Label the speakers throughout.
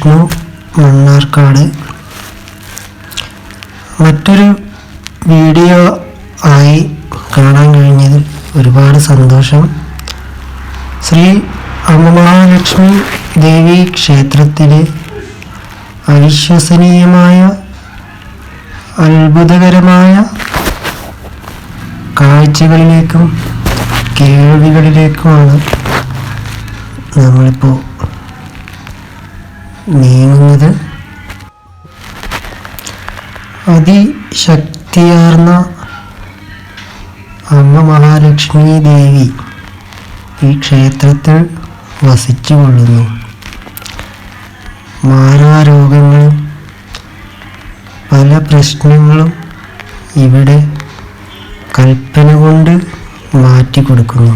Speaker 1: വിഷ്ണു, മണ്ണാർക്കാട്. മറ്റൊരു വീഡിയോ ആയി കാണാൻ കഴിഞ്ഞതിൽ ഒരുപാട് സന്തോഷം. ശ്രീ അമ്മമഹാലക്ഷ്മി ദേവി ക്ഷേത്രത്തിലെ അവിശ്വസനീയമായ അത്ഭുതകരമായ കാഴ്ചകളിലേക്കും കേൾവികളിലേക്കുമാണ് നമ്മളിപ്പോൾ നീങ്ങുന്നത്. അതിശക്തിയാർന്ന അമ്മ മഹാലക്ഷ്മി ദേവി ഈ ക്ഷേത്രത്തിൽ വസിച്ചു കൊള്ളുന്നു. മാറാരോഗങ്ങളും പല പ്രശ്നങ്ങളും ഇവിടെ കൽപ്പന കൊണ്ട് മാറ്റിക്കൊടുക്കുന്നു.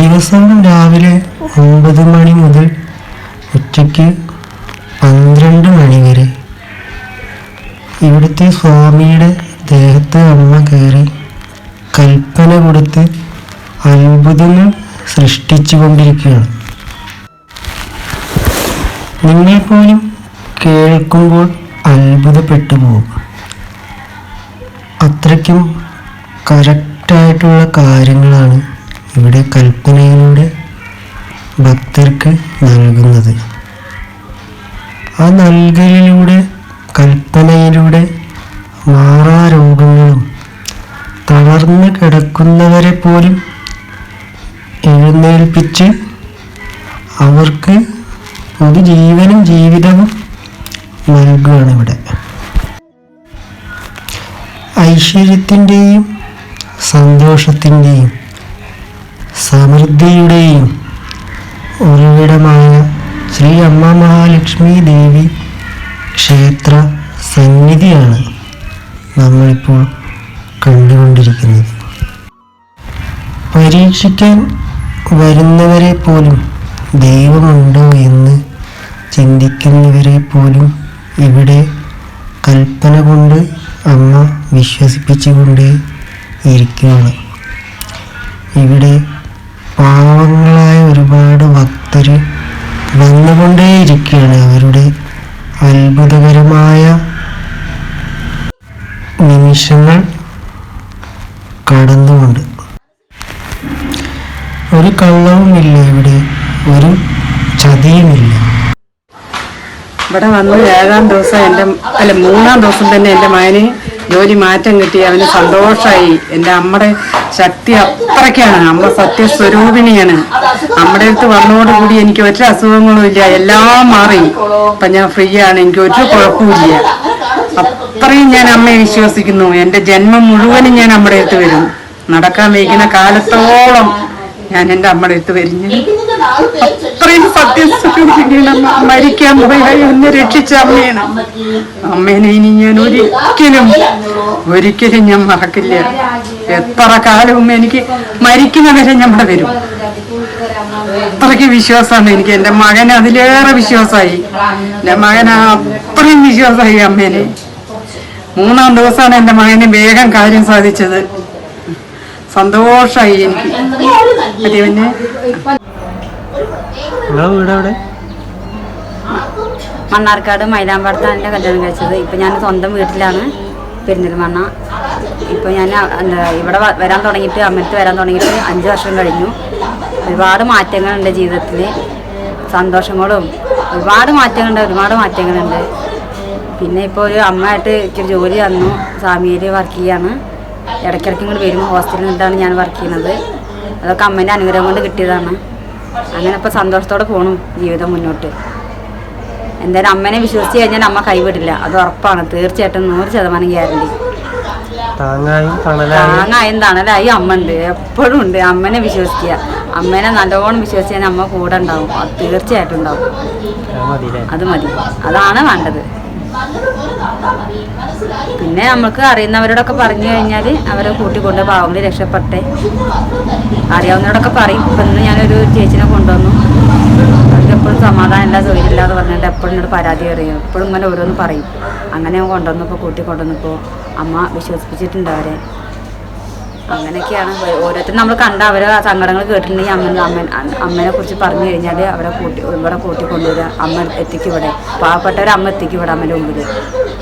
Speaker 1: ദിവസവും രാവിലെ 9 മണി മുതൽ ഉച്ചയ്ക്ക് 12 മണി വരെ ഇവിടുത്തെ സ്വാമിയുടെ ദേഹത്ത് അമ്മ കയറി കൽപ്പന കൊടുത്ത് അത്ഭുതങ്ങൾ സൃഷ്ടിച്ചു കൊണ്ടിരിക്കുകയാണ്. നിങ്ങൾ പോലും കേൾക്കുമ്പോൾ അത്ഭുതപ്പെട്ടു പോകും. അത്രയ്ക്കും കറക്റ്റായിട്ടുള്ള കാര്യങ്ങളാണ് ഇവിടെ കൽപ്പനയിലൂടെ ഭക്തർക്ക് നൽകുന്നത്. ആ നൽകലിലൂടെ, കൽപ്പനയിലൂടെ മാറാരോഗങ്ങളും തളർന്ന് കിടക്കുന്നവരെ പോലും എഴുന്നേൽപ്പിച്ച് അവർക്ക് പുതുജീവനും ജീവിതവും നൽകുകയാണ് ഇവിടെ. ഐശ്വര്യത്തിൻ്റെയും സന്തോഷത്തിൻ്റെയും സമൃദ്ധിയുടെയും ഉറവിടമായ ശ്രീ അമ്മ മഹാലക്ഷ്മി ദേവി ക്ഷേത്ര സന്നിധിയാണ് നമ്മളിപ്പോൾ കണ്ടുകൊണ്ടിരിക്കുന്നത്. പരീക്ഷിക്കാൻ വരുന്നവരെ പോലും ദൈവമുണ്ടോ എന്ന് ചിന്തിക്കുന്നവരെ പോലും ഇവിടെ കൽപ്പന കൊണ്ട് അമ്മ വിശ്വസിപ്പിച്ചുകൊണ്ടേ ഇരിക്കുകയാണ്. ഇവിടെ പാവങ്ങളായ ഒരുപാട് ഭക്തർ വന്നുകൊണ്ടേയിരിക്കുകയാണ് അവരുടെ അത്ഭുതകരമായ നിമിഷങ്ങൾ കടന്നുകൊണ്ട്. ഒരു കള്ളവുമില്ല ഇവിടെ, ഒരു ചതിയുമില്ല.
Speaker 2: ഇവിടെ വന്ന് 7-ാം ദിവസം മൂന്നാം ദിവസം തന്നെ എൻ്റെ മകന് ജോലി മാറ്റം കിട്ടി. അവന് സന്തോഷമായി. എൻ്റെ അമ്മയുടെ ശക്തി അത്രയ്ക്കാണ്. അമ്മ സത്യസ്വരൂപിണിയാണ്. അമ്മയുടെ അടുത്ത് വന്നതോടുകൂടി എനിക്ക് ഒരു അസുഖങ്ങളും ഇല്ല, എല്ലാം മാറി. ഇപ്പം ഞാൻ ഫ്രീ ആണ്, എനിക്ക് ഒരു കുഴപ്പമില്ല. അത്രയും ഞാൻ അമ്മയെ വിശ്വസിക്കുന്നു. എൻ്റെ ജന്മം മുഴുവനും ഞാൻ അമ്മയുടെ അടുത്ത് വരും. നടക്കാൻ വയ്ക്കുന്ന കാലത്തോളം ഞാൻ എൻ്റെ അമ്മയുടെ അടുത്ത് വരും. അത്രയും സത്യസ്വരൂപിണിയാണ്. മരിക്കാൻ പോയി എന്നെ രക്ഷിച്ച അമ്മയാണ്. അമ്മേനെ ഇനി ഞാൻ ഒരിക്കലും ഞാൻ മറക്കില്ല. എത്ര കാലവും എനിക്ക് മരിക്കുന്നവരെ ഞാൻ ഇവിടെ വരും. അത്രയ്ക്ക് വിശ്വാസമാണ് എനിക്ക്. എൻ്റെ മകന് അതിലേറെ വിശ്വാസമായി. എൻ്റെ മകന് അത്രയും വിശ്വാസമായി അമ്മേനെ. 3-ാം ദിവസമാണ് എൻ്റെ മകന് വേഗം കാര്യം സാധിച്ചത്. സന്തോഷമായി എനിക്ക്. പിന്നെ
Speaker 3: മണ്ണാർക്കാട് മൈലാമ്പാടത്താണ് എൻ്റെ കല്യാണം കഴിച്ചത്. ഇപ്പം ഞാൻ സ്വന്തം വീട്ടിലാണ്, പെരിന്തൽമണ്ണ. ഇപ്പോൾ ഞാൻ ഇവിടെ വരാൻ തുടങ്ങിയിട്ട്, അമ്മത്ത് വരാൻ തുടങ്ങിയിട്ട് 5 വർഷം കഴിഞ്ഞു. ഒരുപാട് മാറ്റങ്ങളുണ്ട് ജീവിതത്തിൽ, സന്തോഷങ്ങളും ഒരുപാട് മാറ്റങ്ങളുണ്ട്. പിന്നെ ഇപ്പോൾ ഒരു അമ്മയായിട്ട് ഇച്ചിരി ജോലി തന്നു. സ്വാമിയിൽ വർക്ക് ചെയ്യാണ്. ഇടയ്ക്കിടയ്ക്ക് ഇങ്ങോട്ട് വരും. ഹോസ്റ്റലിൽ നിന്നിട്ടാണ് ഞാൻ വർക്ക് ചെയ്യുന്നത്. അതൊക്കെ അമ്മേൻ്റെ അനുഗ്രഹം കൊണ്ട് കിട്ടിയതാണ്. അങ്ങനെ ഇപ്പോൾ സന്തോഷത്തോടെ പോകണം ജീവിതം മുന്നോട്ട്. എന്തായാലും അമ്മേനെ വിശ്വസിച്ച് കഴിഞ്ഞാൽ അമ്മ കൈവിടില്ല, അത് ഉറപ്പാണ്. തീർച്ചയായിട്ടും 100% ഗ്യാരണ്ടി. താങ്ങായും തണലായി അമ്മ ഉണ്ട്, എപ്പോഴും ഉണ്ട്. അമ്മനെ വിശ്വസിക്കുക, അമ്മേനെ നല്ലോണം വിശ്വസിച്ചാൽ അമ്മ കൂടെ ഉണ്ടാവും. അത് തീർച്ചയായിട്ടും ഉണ്ടാവും. അത് മതി, അതാണ് വേണ്ടത്. പിന്നെ നമുക്ക് അറിയുന്നവരോടൊക്കെ പറഞ്ഞു കഴിഞ്ഞാൽ അവരെ കൂട്ടിക്കൊണ്ട് പാവങ്ങൾ രക്ഷപ്പെട്ടെ. അറിയാവുന്നവരോടൊക്കെ പറയും. ഇപ്പം ഇന്ന് ഞാനൊരു ചേച്ചിനെ കൊണ്ടുവന്നു. അവർക്ക് എപ്പോഴും സമാധാനമില്ല, സൗകര്യമില്ലാതെ പറഞ്ഞിട്ട് എപ്പോഴും എന്നോട് പരാതി അറിയും. എപ്പോഴും ഇങ്ങനെ ഓരോന്ന് പറയും. അങ്ങനെ ഞാൻ കൊണ്ടുവന്നപ്പോൾ കൂട്ടിക്കൊണ്ടുവന്നപ്പോൾ അമ്മ വിശ്വസിപ്പിച്ചിട്ടുണ്ട് അവരെ. അങ്ങനെയൊക്കെയാണ്. ഓരോരുത്തരും നമ്മൾ കണ്ട അവരെ സങ്കടങ്ങൾ കേട്ടിട്ടുണ്ടെങ്കിൽ അമ്മനെ കുറിച്ച് പറഞ്ഞു കഴിഞ്ഞാൽ ഇവിടെ കൂട്ടി കൊണ്ടുവരിക, അമ്മ എത്തിക്കും ഇവിടെ, പാവപ്പെട്ടവരമ്മ എത്തിക്കും ഇവിടെ അമ്മേൻ്റെ മുമ്പിൽ.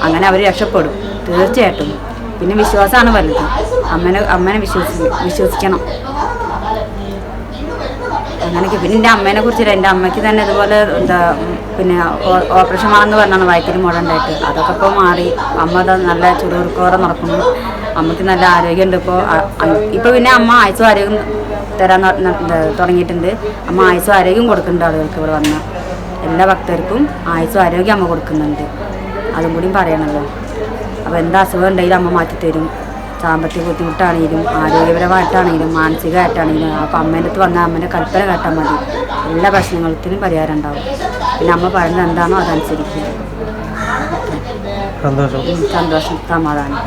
Speaker 3: അങ്ങനെ അവർ രക്ഷപ്പെടും തീർച്ചയായിട്ടും. പിന്നെ വിശ്വാസമാണ് വലുത്. അമ്മനെ വിശ്വസിക്കണം അങ്ങനെയൊക്കെ. പിന്നെ എൻ്റെ അമ്മേനെ കുറിച്ചില്ല, എൻ്റെ അമ്മയ്ക്ക് തന്നെ ഇതുപോലെ പിന്നെ ഓപ്പറേഷൻ ആണെന്ന് പറഞ്ഞാണ് വയറ്റിൽ മുഴണ്ടായിട്ട്. അതൊക്കെ ഇപ്പോൾ മാറി. അമ്മ നല്ല ചുറുചുറുക്കോടെ നടക്കുന്നു. അമ്മയ്ക്ക് നല്ല ആരോഗ്യമുണ്ട് ഇപ്പോൾ പിന്നെ അമ്മ ആയുസ്സും ആരോഗ്യം തരാൻ തുടങ്ങിയിട്ടുണ്ട്. അമ്മ ആയുസ്സും ആരോഗ്യം കൊടുക്കുന്നുണ്ട് ആളുകൾക്ക്. ഇവിടെ വന്ന എല്ലാ ഭക്തർക്കും ആയുസ്സും ആരോഗ്യം അമ്മ കൊടുക്കുന്നുണ്ട്. അതും കൂടിയും പറയണല്ലോ. അപ്പോൾ എന്താ അസുഖം ഉണ്ടെങ്കിലും അമ്മ മാറ്റിത്തരും. സാമ്പത്തിക ബുദ്ധിമുട്ടാണെങ്കിലും ആരോഗ്യപരമായിട്ടാണെങ്കിലും മാനസികമായിട്ടാണെങ്കിലും. അപ്പോൾ അമ്മേൻ്റെ അടുത്ത് വന്നാൽ അമ്മേൻ്റെ കൽപ്പന കേട്ടാൽ മതി, എല്ലാ പ്രശ്നങ്ങൾക്കും പരിഹാരം ഉണ്ടാവും. പിന്നെ അമ്മ പറയുന്നത് എന്താണോ അതനുസരിക്കും. സന്തോഷം, സമാധാനം.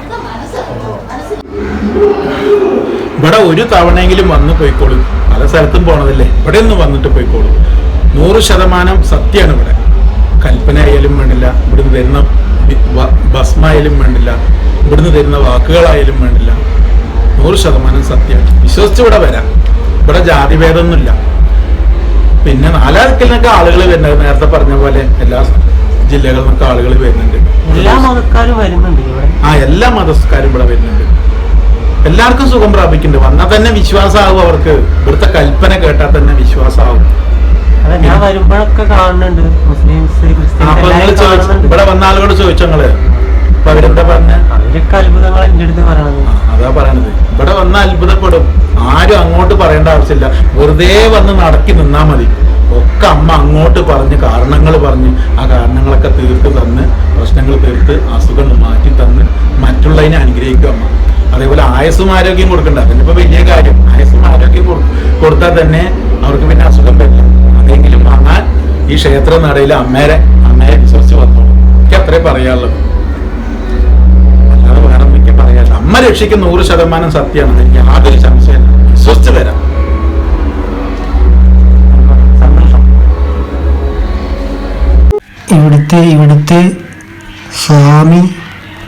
Speaker 4: ഇവിടെ ഒരു തവണയെങ്കിലും വന്ന് പോയിക്കോളും. പല സ്ഥലത്തും പോണതല്ലേ, ഇവിടെ ഒന്ന് വന്നിട്ട് പോയിക്കോളും. 100% സത്യമാണ് ഇവിടെ. കൽപ്പന ആയാലും വേണ്ടില്ല, ഇവിടുന്ന് വരുന്ന ഭസ്മായാലും വേണ്ടില്ല, ഇവിടുന്ന് തരുന്ന വാക്കുകളായാലും വേണ്ടില്ല, 100% സത്യമാണ്. വിശ്വസിച്ച് ഇവിടെ വരാം. ഇവിടെ ജാതിഭേദമൊന്നുമില്ല. പിന്നെ 4 ദിക്കിൽ നിന്നൊക്കെ ആളുകൾ വരുന്നത്, നേരത്തെ പറഞ്ഞ പോലെ എല്ലാ ജില്ലകളിൽ നിന്നൊക്കെ ആളുകൾ വരുന്നുണ്ട്.
Speaker 1: എല്ലാ മതക്കാരും വരുന്നുണ്ട്.
Speaker 4: എല്ലാ മതക്കാരും ഇവിടെ വരുന്നുണ്ട്. എല്ലാവർക്കും സുഖം പ്രാപിക്കുന്നുണ്ട്. വന്നാൽ തന്നെ വിശ്വാസമാകും അവർക്ക്. ഇവിടുത്തെ കൽപ്പന കേട്ടാൽ തന്നെ വിശ്വാസമാകും.
Speaker 1: ഞാൻ വരുമ്പോഴൊക്കെ കാണുന്നുണ്ട് മുസ്ലിംസ്,
Speaker 4: അപ്പൊ ഇവിടെ വന്ന ആളുകളോട് ചോദിച്ചു ഞങ്ങള്, അപ്പൊ അവരെന്താ പറഞ്ഞ?
Speaker 1: അവരൊക്കെ അത്ഭുതങ്ങൾ എൻ്റെ അടുത്ത് പറയണത്.
Speaker 4: അതാ പറയണത്. ഇവിടെ വന്ന അത്ഭുതപ്പെടും. ആരും അങ്ങോട്ട് പറയേണ്ട ആവശ്യമില്ല. വെറുതെ വന്ന് നടക്കി നിന്നാ മതി. ഒക്കെ അമ്മ അങ്ങോട്ട് പറഞ്ഞ് കാരണങ്ങൾ പറഞ്ഞ് ആ കാരണങ്ങളൊക്കെ തീർത്ത് തന്ന്, പ്രശ്നങ്ങൾ തീർത്ത്, അസുഖങ്ങൾ മാറ്റി തന്ന് മറ്റുള്ളതിനെ അനുഗ്രഹിക്കും അമ്മ. അതേപോലെ ആയുസ്സും ആരോഗ്യം കൊടുക്കണ്ട. അതിനിപ്പോ വലിയ കാര്യം. ആയുസ്സും ആരോഗ്യം കൊടുത്താൽ തന്നെ അവർക്ക് പിന്നെ അസുഖം വരില്ല. അതെങ്കിലും വാങ്ങാൻ ഈ ക്ഷേത്ര നടയിൽ അമ്മയെ വിശ്വസിച്ച് വന്നോളൂ. എനിക്ക് അത്രേ പറയാനുള്ളത്. അല്ലാതെ വേറെ എനിക്ക് പറയാനില്ല. അമ്മ രക്ഷിക്കുന്ന 100% സത്യമാണ്. എനിക്ക് യാതൊരു സംശയമില്ല. വിശ്വസിച്ച് വരാം.
Speaker 1: ഇവിടുത്തെ സ്വാമി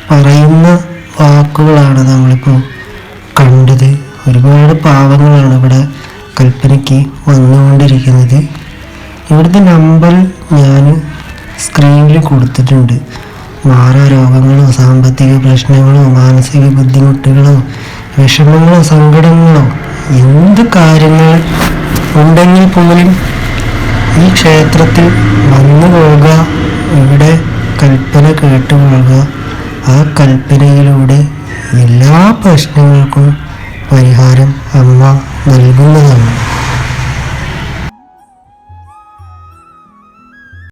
Speaker 1: പറയുന്ന വാക്കുകളാണ് നമ്മളിപ്പോൾ കണ്ടത്. ഒരുപാട് പാവങ്ങളാണ് ഇവിടെ കൽപ്പനയ്ക്ക് വന്നുകൊണ്ടിരിക്കുന്നത്. ഇവിടുത്തെ നമ്പർ ഞാൻ സ്ക്രീനിൽ കൊടുത്തിട്ടുണ്ട്. മാറാരോഗങ്ങളോ സാമ്പത്തിക പ്രശ്നങ്ങളോ മാനസിക ബുദ്ധിമുട്ടുകളോ വിഷമങ്ങളോ സങ്കടങ്ങളോ എന്ത് കാര്യങ്ങൾ ഉണ്ടെങ്കിൽ പോലും ഈ ക്ഷേത്രത്തിൽ വന്നു പോവുക, ഇവിടെ കൽപ്പന കേട്ടുപോവുക. ആ കൽപ്പനയിലൂടെ എല്ലാ പ്രശ്നങ്ങൾക്കും പരിഹാരം അമ്മ നൽകുന്നതാണ്.